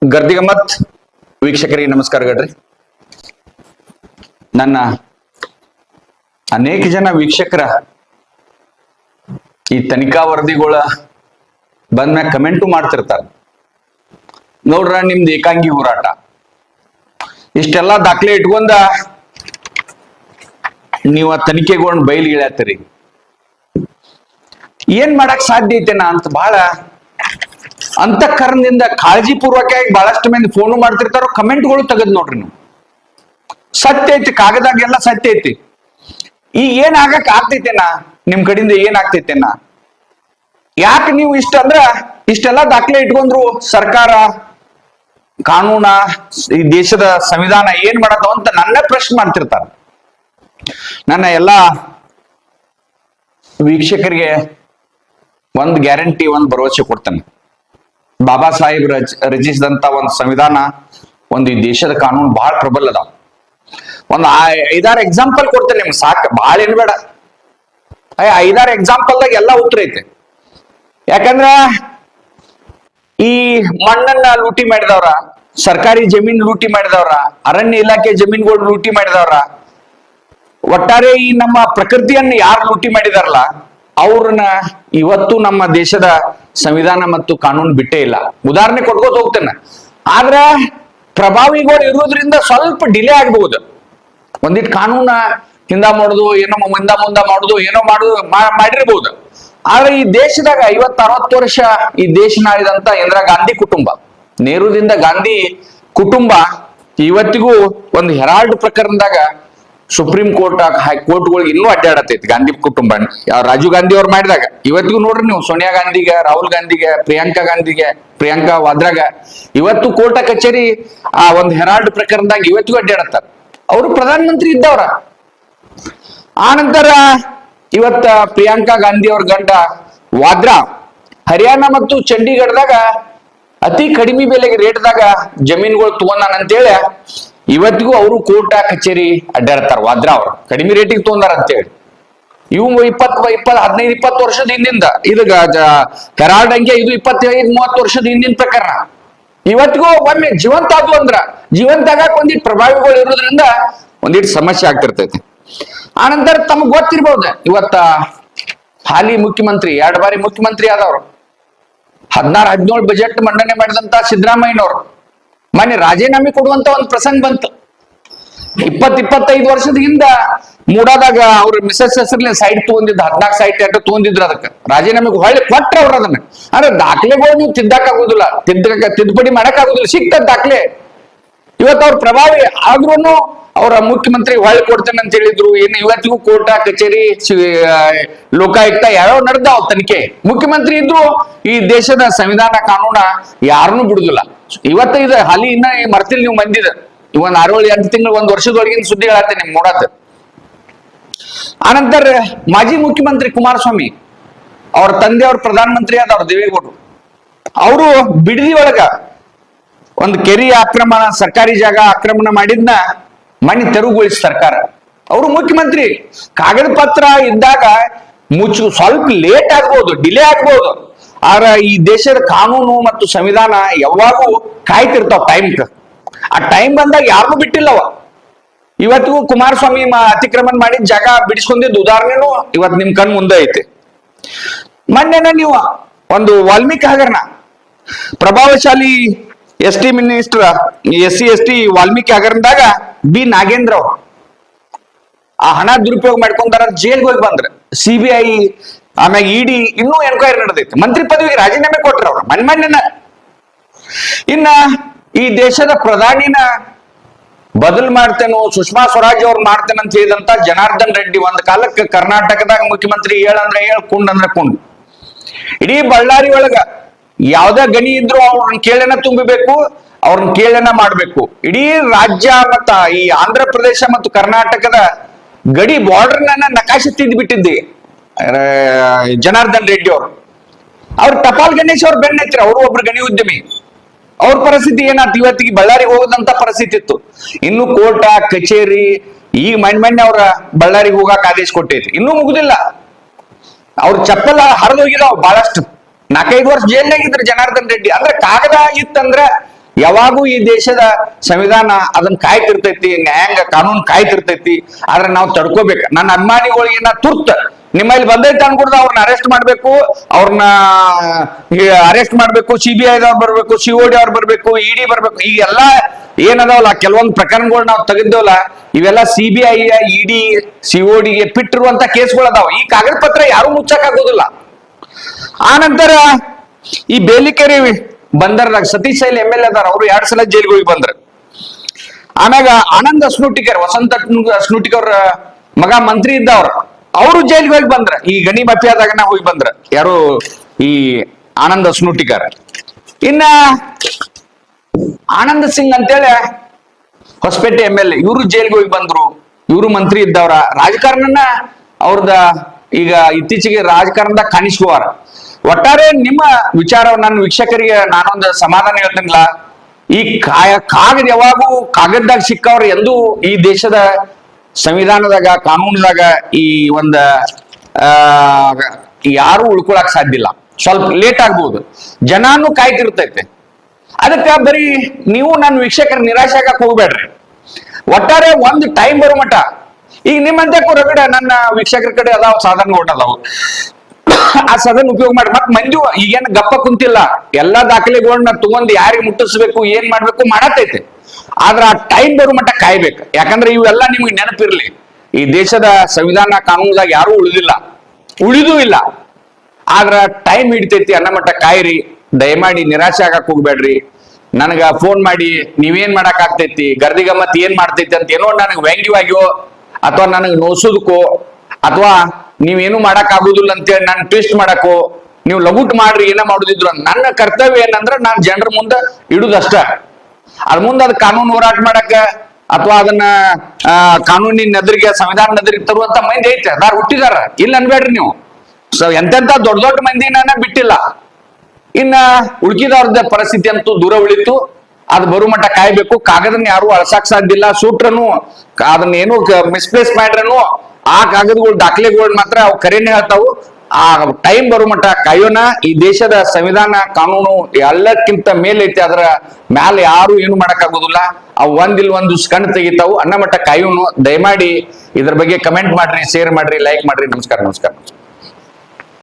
ಗರ್ದಿಗಮ್ಮತ್ ವೀಕ್ಷಕರಿಗೆ ನಮಸ್ಕಾರಗಳ್ರಿ. ನನ್ನ ಅನೇಕ ಜನ ವೀಕ್ಷಕರ ಈ ತನಿಖಾ ವರದಿಗಳ ಬಂದ್ಮ್ಯಾಗ ಕಮೆಂಟು ಮಾಡ್ತಿರ್ತಾರ. ನೋಡ್ರ, ನಿಮ್ದು ಏಕಾಂಗಿ ಹೋರಾಟ ಇಷ್ಟೆಲ್ಲಾ ದಾಖಲೆ ಇಟ್ಕೊಂಡ ನೀವು ಆ ತನಿಖೆಗಳನ್ನ ಬಯಲಿಗಿಳತ್ತೀರಿ, ಏನ್ ಮಾಡಕ್ ಸಾಧ್ಯ ಐತೆನಾ ಅಂತ ಬಹಳ ಅಂತಃಕರಣದಿಂದ ಕಾಳಜಿ ಪೂರ್ವಕವಾಗಿ ಬಹಳಷ್ಟು ಮಂದಿ ಫೋನ್ ಮಾಡ್ತಿರ್ತಾರೋ. ಕಮೆಂಟ್ಗಳು ತೆಗದ್ ನೋಡ್ರಿ ನೀವು. ಸತ್ಯ ಐತಿ, ಕಾಗದಾಗೆಲ್ಲ ಸತ್ಯ ಐತಿ. ಈಗ ಏನ್ ಆಗಕ್ ಆಗ್ತೈತೇನಾ, ನಿಮ್ ಕಡೆಯಿಂದ ಏನ್ ಆಗ್ತೈತೇನಾ? ಯಾಕೆ ನೀವು ಇಷ್ಟೆಲ್ಲಾ ದಾಖಲೆ ಇಟ್ಕೊಂಡ್ರು ಸರ್ಕಾರ ಕಾನೂನ ಈ ದೇಶದ ಸಂವಿಧಾನ ಏನ್ ಮಾಡತ್ತವ ಅಂತ ನನ್ನ ಪ್ರಶ್ನೆ ಮಾಡ್ತಿರ್ತಾರ. ನನ್ನ ಎಲ್ಲಾ ವೀಕ್ಷಕರಿಗೆ ಒಂದ್ ಗ್ಯಾರಂಟಿ, ಒಂದ್ ಭರವಸೆ ಕೊಡ್ತೇನೆ. ಬಾಬಾ ಸಾಹೇಬ್ ರಚಿಸಿದಂತ ಒಂದು ಸಂವಿಧಾನ, ಒಂದು ಈ ದೇಶದ ಕಾನೂನು ಬಹಳ ಪ್ರಬಲ ಅದಾವ. ಒಂದು 5-6 ಎಕ್ಸಾಂಪಲ್ ಕೊಡ್ತೇನೆ ನಿಮ್ಗೆ, ಸಾಕು, ಬಹಳ ಏನ್ ಬೇಡ. 5-6 ಎಕ್ಸಾಂಪಲ್ದಾಗ ಎಲ್ಲ ಉತ್ತರ ಐತೆ. ಯಾಕಂದ್ರ ಈ ಮಣ್ಣನ್ನ ಲೂಟಿ ಮಾಡಿದವ್ರ, ಸರ್ಕಾರಿ ಜಮೀನ್ ಲೂಟಿ ಮಾಡಿದವ್ರ, ಅರಣ್ಯ ಇಲಾಖೆ ಜಮೀನುಗಳು ಲೂಟಿ ಮಾಡಿದವ್ರ, ಒಟ್ಟಾರೆ ಈ ನಮ್ಮ ಪ್ರಕೃತಿಯನ್ನ ಯಾರು ಲೂಟಿ ಮಾಡಿದಾರಲ್ಲ ಅವ್ರನ್ನ ಇವತ್ತು ನಮ್ಮ ದೇಶದ ಸಂವಿಧಾನ ಮತ್ತು ಕಾನೂನು ಬಿಟ್ಟೇ ಇಲ್ಲ. ಉದಾಹರಣೆ ಕೊಟ್ಕೋತ ಹೋಗ್ತೇನೆ. ಆದ್ರೆ ಪ್ರಭಾವಿಗಳು ಇರೋದ್ರಿಂದ ಸ್ವಲ್ಪ ಡಿಲೇ ಆಗ್ಬಹುದು. ಒಂದಿಟ್ಟು ಕಾನೂನ ಹಿಂದ ಮಾಡುದು, ಏನೋ ಮುಂದ ಮಾಡುದು, ಏನೋ ಮಾಡಿರ್ಬಹುದು. ಆದ್ರೆ ಈ ದೇಶದಾಗ 50-60 ವರ್ಷ ಈ ದೇಶನ ಆಳಿದಂತ ಇಂದಿರಾ ಗಾಂಧಿ ಕುಟುಂಬ, ನೆಹರೂದಿಂದ ಗಾಂಧಿ ಕುಟುಂಬ ಇವತ್ತಿಗೂ ಒಂದು ಹೆರಾಲ್ಡ್ ಪ್ರಕರಣದಾಗ ಸುಪ್ರೀಂ ಕೋರ್ಟ್, ಹೈಕೋರ್ಟ್ಗಳಿಗೆ ಇನ್ನೂ ಅಡ್ಡಾಡತೈತಿ. ಗಾಂಧಿ ಕುಟುಂಬ ರಾಜೀವ್ ಗಾಂಧಿ ಅವ್ರು ಮಾಡಿದಾಗ ಇವತ್ತಿಗೂ ನೋಡ್ರಿ ನೀವು, ಸೋನಿಯಾ ಗಾಂಧಿಗೆ, ರಾಹುಲ್ ಗಾಂಧಿಗೆ, ಪ್ರಿಯಾಂಕಾ ವಾದ್ರಾಗ ಇವತ್ತು ಕೋರ್ಟ ಕಚೇರಿ ಆ ಒಂದು ಹೆರಾಲ್ಡ್ ಪ್ರಕರಣದಾಗ ಇವತ್ತಿಗೂ ಅಡ್ಡಾಡತ್ತಾರ. ಅವರು ಪ್ರಧಾನ ಮಂತ್ರಿ ಇದ್ದವ್ರ. ಆ ನಂತರ ಇವತ್ತ ಪ್ರಿಯಾಂಕಾ ಗಾಂಧಿ ಅವ್ರ ಗಂಡ ವಾದ್ರಾ ಹರಿಯಾಣ ಮತ್ತು ಚಂಡೀಗಢದಾಗ ಅತಿ ಕಡಿಮೆ ಬೆಲೆಗೆ ರೇಟ್ದಾಗ ಜಮೀನುಗಳು ತಗೊಂಡಾನಂತೇಳಿ ಇವತ್ತಿಗೂ ಅವರು ಕೋರ್ಟ ಕಚೇರಿ ಅಡ್ಡಾಡ್ತಾರ. ವಾದ್ರಾ ಅವರು ಕಡಿಮೆ ರೇಟಿಗೆ ತಗೊಂಡಾರ ಅಂತೇಳಿ. ಇವು 15-20 ವರ್ಷದ ಹಿಂದಿಂದ, ಇದು ಹೆರಾಲ್ಡ್ ಅಂಗೆ ಇದು 25-30 ವರ್ಷದ ಹಿಂದಿನ ಪ್ರಕರಣ. ಇವತ್ತಿಗೂ ಒಮ್ಮೆ ಜೀವಂತ ಆದ್ವು ಅಂದ್ರ, ಜೀವಂತ ಆಗಕ್ ಒಂದಿಟ್ಟು ಪ್ರಭಾವಿಗಳು ಇರೋದ್ರಿಂದ ಒಂದಿಟ್ಟು ಸಮಸ್ಯೆ ಆಗ್ತಿರ್ತೈತಿ. ಆನಂತರ ತಮಗ್ ಗೊತ್ತಿರ್ಬೋದು, ಇವತ್ತ ಹಾಲಿ ಮುಖ್ಯಮಂತ್ರಿ, 2 ಬಾರಿ ಮುಖ್ಯಮಂತ್ರಿ ಆದವ್ರು, 16-17 ಬಜೆಟ್ ಮಂಡನೆ ಮಾಡಿದಂತ ಸಿದ್ದರಾಮಯ್ಯನವರು ಮೊನ್ನೆ ರಾಜೀನಾಮೆ ಕೊಡುವಂತ ಒಂದು ಪ್ರಸಂಗ ಬಂತು. 20-25 ವರ್ಷದ ಹಿಂದ ಮೂಡಾದಾಗ ಅವ್ರ ಮಿಸಸ್ ಹೆಸರ್ಲಿ ಸೈಟ್ ತಗೊಂಡಿದ್ದ, 14 ಸೈಟ್ ಅಂತ ತಗೊಂಡಿದ್ರು. ಅದಕ್ಕೆ ರಾಜೀನಾಮೆಗೆ ಹೊಳ್ಳಿ ಕೊಟ್ರ ಅವ್ರ ಅದನ್ನ. ಅಂದ್ರೆ ದಾಖಲೆಗಳು ನೀವು ತಿದ್ದಕ್ ಆಗುದಿಲ್ಲ, ತಿದ್ದುಪಡಿ ಮಾಡಕ್ ಆಗುದಿಲ್ಲ, ಸಿಕ್ತದ ದಾಖಲೆ. ಇವತ್ತು ಅವ್ರ ಪ್ರಭಾವಿ ಆದ್ರೂ ಅವರ ಮುಖ್ಯಮಂತ್ರಿ ಹೊಳ್ಳಿ ಕೊಡ್ತೇನೆ ಅಂತ ಹೇಳಿದ್ರು. ಇನ್ನು ಇವತ್ತಿಗೂ ಕೋರ್ಟ ಕಚೇರಿ, ಲೋಕಾಯುಕ್ತ ಯಾವ್ಯಾವ ನಡೆದಾವ್ ತನಿಖೆ. ಮುಖ್ಯಮಂತ್ರಿ ಇದ್ರು ಈ ದೇಶದ ಸಂವಿಧಾನ ಕಾನೂನ ಯಾರನ್ನೂ ಬಿಡುದಿಲ್ಲ. ಇವತ್ತ ಇದು ಹಾಲಿ ಇನ್ನ ಮರ್ತಿಲ್ ನೀವು ಮಂದಿದ ಇವನ್ 6-8 ತಿಂಗಳು, 1 ವರ್ಷದೊಳಗಿನ ಸುದ್ದಿ ಹೇಳತ್ತೇನೆ ನಿಮ್ ನೋಡತ್. ಆನಂತರ ಮಾಜಿ ಮುಖ್ಯಮಂತ್ರಿ ಕುಮಾರಸ್ವಾಮಿ ಅವ್ರ ತಂದೆ ಅವ್ರ ಪ್ರಧಾನ ಮಂತ್ರಿ ಆದವ್ರ ದೇವೇಗೌಡರು, ಅವರು ಬಿಡದಿ ಒಳಗ ಒಂದು ಕೆರಿ ಆಕ್ರಮಣ, ಸರ್ಕಾರಿ ಜಾಗ ಆಕ್ರಮಣ ಮಾಡಿದ್ನ ಮನೆ ತೆರವುಗೊಳಿಸಿ ಸರ್ಕಾರ. ಅವರು ಮುಖ್ಯಮಂತ್ರಿ, ಕಾಗದ ಪತ್ರ ಇದ್ದಾಗ ಸ್ವಲ್ಪ ಲೇಟ್ ಆಗ್ಬೋದು, ಡಿಲೇ ಆಗ್ಬೋದು. ಆದ್ರೆ ಈ ದೇಶದ ಕಾನೂನು ಮತ್ತು ಸಂವಿಧಾನ ಯಾವಾಗೂ ಕಾಯ್ತಿರ್ತಾವ ಟೈಮ್. ಆ ಟೈಮ್ ಬಂದಾಗ ಯಾರನ್ನೂ ಬಿಟ್ಟಿಲ್ಲವ. ಇವತ್ತಿಗೂ ಕುಮಾರಸ್ವಾಮಿ ಅತಿಕ್ರಮಣ ಮಾಡಿದ ಜಾಗ ಬಿಡಿಸ್ಕೊಂಡಿದ್ದ ಉದಾಹರಣೆನೂ ಇವತ್ತು ನಿಮ್ ಕಣ್ ಮುಂದೆ ಐತೆ. ಮೊನ್ನೆನ ನೀವು ಒಂದು ವಾಲ್ಮೀಕಿ ಹಗರಣ, ಪ್ರಭಾವಶಾಲಿ ST ಮಿನಿಸ್ಟರ್, SC/ST ವಾಲ್ಮೀಕಿ ಹಗರಣದಾಗ ಬಿ ನಾಗೇಂದ್ರ ಅವರು ಆ ಹಣ ದುರುಪಯೋಗ ಮಾಡ್ಕೊಂಡಾರ, ಜೈಲ್ಗೆ ಹೋಗಿ ಬಂದ್ರ. CBI ಆಮ್ಯಾಗ ED ಇನ್ನೂ ಎನ್ಕ್ವೈರಿ ನಡೆದೈತಿ. ಮಂತ್ರಿ ಪದವಿಗೆ ರಾಜೀನಾಮೆ ಕೊಟ್ರ ಅವ್ರ ಮೊನ್ನೆನ. ಇನ್ನ ಈ ದೇಶದ ಪ್ರಧಾನಿನ ಬದಲ್ ಮಾಡ್ತೇನೋ, ಸುಷ್ಮಾ ಸ್ವರಾಜ್ ಅವ್ರು ಮಾಡ್ತೇನೆ ಅಂತ ಹೇಳಿದಂತ ಜನಾರ್ದನ್ ರೆಡ್ಡಿ ಒಂದ್ ಕಾಲಕ್ಕೆ ಕರ್ನಾಟಕದಾಗ ಮುಖ್ಯಮಂತ್ರಿ, ಹೇಳಂದ್ರೆ ಹೇಳ, ಕುಂಡ್ ಅಂದ್ರೆ ಕುಂಡ್. ಇಡೀ ಬಳ್ಳಾರಿ ಒಳಗ ಯಾವ್ದೇ ಗಣಿ ಇದ್ರು ಅವ್ರನ್ನ ಕೇಳನ ತುಂಬಿಬೇಕು, ಅವ್ರನ್ನ ಕೇಳನ ಮಾಡ್ಬೇಕು. ಇಡೀ ರಾಜ್ಯ ಮತ್ತ ಈ ಆಂಧ್ರ ಪ್ರದೇಶ ಮತ್ತು ಕರ್ನಾಟಕದ ಗಡಿ ಬಾರ್ಡರ್ನ ನಕಾಶೆ ತಿದ್ದು ಬಿಟ್ಟಿದ್ದೆ ಜನಾರ್ದನ್ ರೆಡ್ಡಿ ಅವರು. ಅವ್ರ ಟಪಾಲ್ ಗಣೇಶ್ ಅವ್ರು ಬೆನ್ನತ್ತಿರ, ಅವರು ಒಬ್ರು ಗಣಿ ಉದ್ಯಮಿ. ಅವ್ರ ಪರಿಸ್ಥಿತಿ ಏನಾಯ್ತು, ಇವತ್ತಿಗೆ ಬಳ್ಳಾರಿಗೆ ಹೋಗದಂತ ಪರಿಸ್ಥಿತಿ ಇತ್ತು. ಇನ್ನು ಕೋರ್ಟ ಕಚೇರಿ ಈಗ ಮೊನ್ನೆ ಅವ್ರ ಬಳ್ಳಾರಿಗೆ ಹೋಗಕ್ ಆದೇಶ ಕೊಟ್ಟೈತಿ, ಇನ್ನೂ ಮುಗುದಿಲ್ಲ. ಅವ್ರ ಚಪ್ಪಲ ಹರಿದೋಗಿದಾವ್ ಬಹಳಷ್ಟು. 4-5 ವರ್ಷ ಜೈಲ್ನಾಗಿದ್ರು ಜನಾರ್ದನ್ ರೆಡ್ಡಿ. ಅಂದ್ರೆ ಕಾಗದ ಇತ್ತಂದ್ರ ಯಾವಾಗೂ ಈ ದೇಶದ ಸಂವಿಧಾನ ಅದನ್ನ ಕಾಯ್ತಿರ್ತೈತಿ, ನ್ಯಾಯಾಂಗ ಕಾನೂನು ಕಾಯ್ತಿರ್ತೈತಿ. ಆದ್ರೆ ನಾವು ತಡ್ಕೋಬೇಕು. ನನ್ನ ಅಭಿಮಾನಿಗಳಿಗೆ ನಾ ತುರ್ತ ನಿಮ್ಮಲ್ಲಿ ಬಂದೈತೆ ಅನ್ಕೊಡ್ದ ಅವ್ರನ್ನ ಅರೆಸ್ಟ್ ಮಾಡ್ಬೇಕು, ಅವ್ರನ್ನ ಅರೆಸ್ಟ್ ಮಾಡ್ಬೇಕು, CBI ದವ್ರು ಬರ್ಬೇಕು, COD ಅವ್ರು ಬರ್ಬೇಕು, ED ಬರ್ಬೇಕು. ಈಗೆಲ್ಲ ಏನದಾವಲ್ಲ ಕೆಲವೊಂದು ಪ್ರಕರಣಗಳು ನಾವು ತೆಗೆದೇವಲ್ಲ, ಇವೆಲ್ಲ CBI ED COD ಗೆ ಬಿಟ್ಟಿರುವಂತ ಕೇಸ್ಗಳು ಅದಾವ. ಈ ಕಾಗದ ಪತ್ರ ಯಾರು ಮುಚ್ಚಕ್ ಆಗೋದಿಲ್ಲ. ಆ ನಂತರ ಈ ಬೇಲಿಕೆರೆ ಬಂದರ್ದಾಗ ಸತೀಶ್ ಸೈಲ್ MLA ಅದಾರ, ಅವರು 2 ಸಲ ಜೈಲಿಗೆ ಹೋಗಿ ಬಂದ್ರ. ಆಮ್ಯಾಗ ಆನಂದ್ ಅಸ್ನೂಟಿಕರ್, ವಸಂತ ಅಸ್ನೂಟಿಕರ್ ಮಗ ಮಂತ್ರಿ ಇದ್ದವ್ರ, ಅವರು ಜೈಲಿಗೆ ಹೋಗಿ ಬಂದ್ರ. ಈ ಗಣಿ ಮಾಫಿಯಾದಾಗ ಹೋಗಿ ಬಂದ್ರ ಯಾರು, ಈ ಆನಂದ್ ಅಸ್ನೂಟಿಕರ್. ಇನ್ನ ಆನಂದ್ ಸಿಂಗ್ ಅಂತೇಳಿ ಹೊಸಪೇಟೆ MLA, ಇವರು ಜೈಲಿಗೆ ಹೋಗಿ ಬಂದ್ರು. ಇವರು ಮಂತ್ರಿ ಇದ್ದವ್ರ. ರಾಜಕಾರಣನ ಅವ್ರದ ಈಗ ಇತ್ತೀಚೆಗೆ ರಾಜಕಾರಣದಾಗ ಕಾಣಿಸ್ಕೋವಾರ. ಒಟ್ಟಾರೆ ನಿಮ್ಮ ವಿಚಾರ ನನ್ನ ವೀಕ್ಷಕರಿಗೆ ನಾನೊಂದು ಸಮಾಧಾನ ಹೇಳ್ತೀನಿಲ್ಲ. ಈ ಕಾಗದ ಯಾವಾಗೂ ಕಾಗದದಾಗ ಸಿಕ್ಕವ್ರು ಎಂದೂ ಈ ದೇಶದ ಸಂವಿಧಾನದಾಗ ಕಾನೂನದಾಗ ಈ ಒಂದ ಯಾರು ಉಳ್ಕೊಳಕ್ ಸಾಧ್ಯ ಇಲ್ಲ. ಸ್ವಲ್ಪ ಲೇಟ್ ಆಗ್ಬಹುದು, ಜನಾನು ಕಾಯ್ತಿರ್ತೈತೆ. ಅದಕ್ಕ ಬರೀ ನೀವು ನನ್ನ ವೀಕ್ಷಕರ ನಿರಾಶೆ ಆಗಕ್ ಹೋಗ್ಬೇಡ್ರಿ. ಒಟ್ಟಾರೆ ಒಂದು ಟೈಮ್ ಬರೋ ಮಟ ಈಗ ನಿಮ್ಮಂತೆ ರಗಡ ನನ್ನ ವೀಕ್ಷಕರ ಕಡೆ ಅದಾವ, ಸಾಧನಗಳು ಅದಾವ, ಆ ಸಾಧನ ಉಪಯೋಗ ಮಾಡಿ. ಮತ್ ಮಂಜು ಈಗೇನ್ ಗಪ್ಪ ಕುಂತಿಲ್ಲ, ಎಲ್ಲಾ ದಾಖಲೆಗಳನ್ನ ತಗೊಂಡ್ ಯಾರಿಗೆ ಮುಟ್ಟಿಸ್ಬೇಕು, ಏನ್ ಮಾಡ್ಬೇಕು ಮಾಡತೈತೆ. ಆದ್ರ ಆ ಟೈಮ್ ಬರೋ ಮಟ್ಟ ಕಾಯ್ಬೇಕು. ಯಾಕಂದ್ರೆ ಇವೆಲ್ಲ ನಿಮ್ಗೆ ನೆನಪಿರ್ಲಿ, ಈ ದೇಶದ ಸಂವಿಧಾನ ಕಾನೂನದಾಗ ಯಾರು ಉಳಿದೂ ಇಲ್ಲ. ಆದ್ರ ಟೈಮ್ ಹಿಡಿತೈತಿ ಅನ್ನೋ ಮಟ್ಟ ಕಾಯ್ರಿ. ದಯಮಾಡಿ ನಿರಾಶೆ ಆಗಕ್ ಹೋಗ್ಬೇಡ್ರಿ. ನನಗ ಫೋನ್ ಮಾಡಿ ನೀವೇನ್ ಮಾಡಕ್ ಆಗ್ತೈತಿ, ಗರ್ದಿ ಗಮ್ಮತ್ ಏನ್ ಮಾಡ್ತೈತಿ ಅಂತ ಏನೋ ನನಗೆ ವ್ಯಂಗ್ಯವಾಗಿಯೋ ಅಥವಾ ನನಗೆ ನೋಸೋದಕ್ಕೋ ಅಥವಾ ನೀವೇನು ಮಾಡಕ್ ಆಗುದಿಲ್ಲ ಅಂತೇಳಿ ನಾನು ಟ್ವಿಸ್ಟ್ ಮಾಡಕ್ಕೋ, ನೀವು ಲಗುಟ್ ಮಾಡ್ರಿ ಏನ ಮಾಡುದಿದ್ರು, ನನ್ನ ಕರ್ತವ್ಯ ಏನಂದ್ರ ನಾನ್ ಜನರ ಮುಂದೆ ಇಡುದಷ್ಟ. ಅದ್ ಮುಂದೆ ಅದ್ ಕಾನೂನು ಹೋರಾಟ ಮಾಡಕ ಅಥವಾ ಅದನ್ನ ಕಾನೂನಿನ ಎದುರಿಗೆ ಸಂವಿಧಾನ ಎದುರಿಗೆ ತರುವಂತ ಮಂದಿ ಐತೆ, ಅದಾರ ಹುಟ್ಟಿದಾರ, ಇಲ್ಲ ಅನ್ಬೇಡ್ರಿ ನೀವು. ಎಂತೆಂತ ದೊಡ್ಡ ದೊಡ್ಡ ಮಂದಿ ನಾನು ಬಿಟ್ಟಿಲ್ಲ. ಇನ್ನ ಉಳ್ಕಿದವ್ರದ ಪರಿಸ್ಥಿತಿ ಅಂತೂ ದೂರ ಉಳಿತು. ಅದು ಬರು ಮಟ್ಟ ಕಾಯ್ಬೇಕು. ಕಾಗದನ್ನ ಯಾರು ಅಳಸಾಕ್ ಸಾಧ್ಯ ಇಲ್ಲ. ಸೂಟ್ರನು ಅದನ್ನ ಏನು ಮಿಸ್ಪ್ಲೇಸ್ ಮಾಡ್ರನು ಆ ಕಾಗದಗಳು ದಾಖಲೆಗಳು ಮಾತ್ರ ಅವು ಕರೆನೇ ಹೇಳ್ತಾವು. ಆ ಟೈಮ್ ಬರೋ ಮಟ್ಟ ಕಾಯೋಣ. ಈ ದೇಶದ ಸಂವಿಧಾನ ಕಾನೂನು ಎಲ್ಲಕ್ಕಿಂತ ಮೇಲೈತೆ, ಅದರ ಮ್ಯಾಲ ಯಾರು ಏನು ಮಾಡಕ್ ಆಗೋದಿಲ್ಲ. ಅವು ಒಂದಿಲ್ ಕಣ್ಣು ತೆಗಿತಾವು ಅನ್ನೋ ಮಟ್ಟ ಕಾಯೋನು. ದಯಮಾಡಿ ಇದ್ರ ಬಗ್ಗೆ ಕಮೆಂಟ್ ಮಾಡ್ರಿ, ಶೇರ್ ಮಾಡ್ರಿ, ಲೈಕ್ ಮಾಡ್ರಿ. ನಮಸ್ಕಾರ.